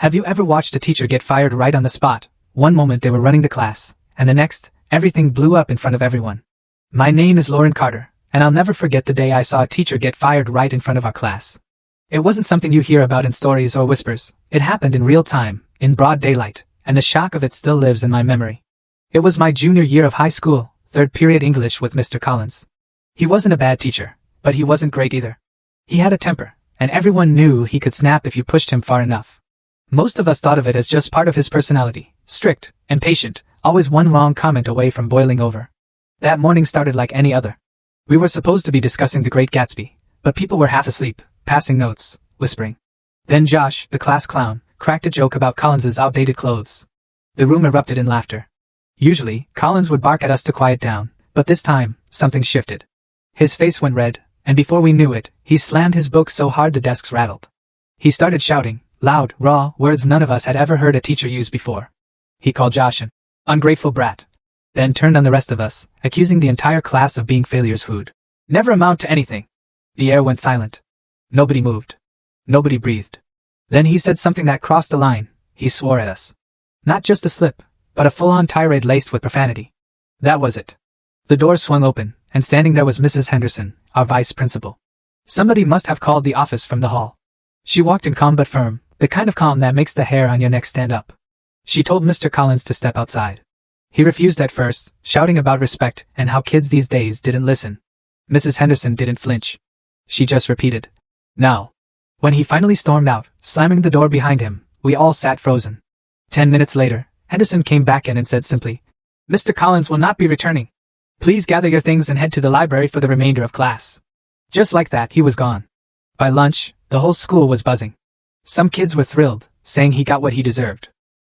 Have you ever watched a teacher get fired right on the spot? One moment they were running the class, and the next, everything blew up in front of everyone. My name is Lauren Carter, and I'll never forget the day I saw a teacher get fired right in front of our class. It wasn't something you hear about in stories or whispers. It happened in real time, in broad daylight, and the shock of it still lives in my memory. It was my junior year of high school, third period English with Mr. Collins. He wasn't a bad teacher, but he wasn't great either. He had a temper, and everyone knew he could snap if you pushed him far enough. Most of us thought of it as just part of his personality, strict, impatient, always one wrong comment away from boiling over. That morning started like any other. We were supposed to be discussing The Great Gatsby, but people were half asleep, passing notes, whispering. Then Josh, the class clown, cracked a joke about Collins's outdated clothes. The room erupted in laughter. Usually, Collins would bark at us to quiet down, but this time, something shifted. His face went red, and before we knew it, he slammed his book so hard the desks rattled. He started shouting, loud, raw words none of us had ever heard a teacher use before. He called Josh an ungrateful brat, then turned on the rest of us, accusing the entire class of being failures who'd never amount to anything. The air went silent. Nobody moved. Nobody breathed. Then he said something that crossed the line. He swore at us. Not just a slip, but a full-on tirade laced with profanity. That was it. The door swung open, and standing there was Mrs. Henderson, our vice principal. Somebody must have called the office from the hall. She walked in calm but firm, the kind of calm that makes the hair on your neck stand up. She told Mr. Collins to step outside. He refused at first, shouting about respect and how kids these days didn't listen. Mrs. Henderson didn't flinch. She just repeated, "Now." When he finally stormed out, slamming the door behind him, we all sat frozen. 10 minutes later, Henderson came back in and said simply, "Mr. Collins will not be returning. Please gather your things and head to the library for the remainder of class." Just like that, he was gone. By lunch, the whole school was buzzing. Some kids were thrilled, saying he got what he deserved.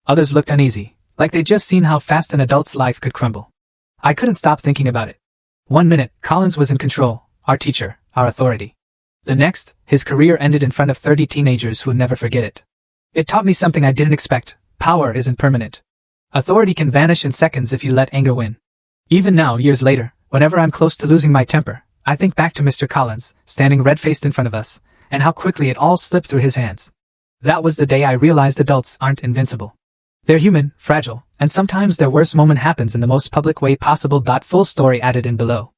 Others looked uneasy, like they'd just seen how fast an adult's life could crumble. I couldn't stop thinking about it. One minute, Collins was in control, our teacher, our authority. The next, his career ended in front of 30 teenagers who'd never forget it. It taught me something I didn't expect. Power isn't permanent. Authority can vanish in seconds if you let anger win. Even now, years later, whenever I'm close to losing my temper, I think back to Mr. Collins, standing red-faced in front of us, and how quickly it all slipped through his hands. That was the day I realized adults aren't invincible. They're human, fragile, and sometimes their worst moment happens in the most public way possible. Full story added in below.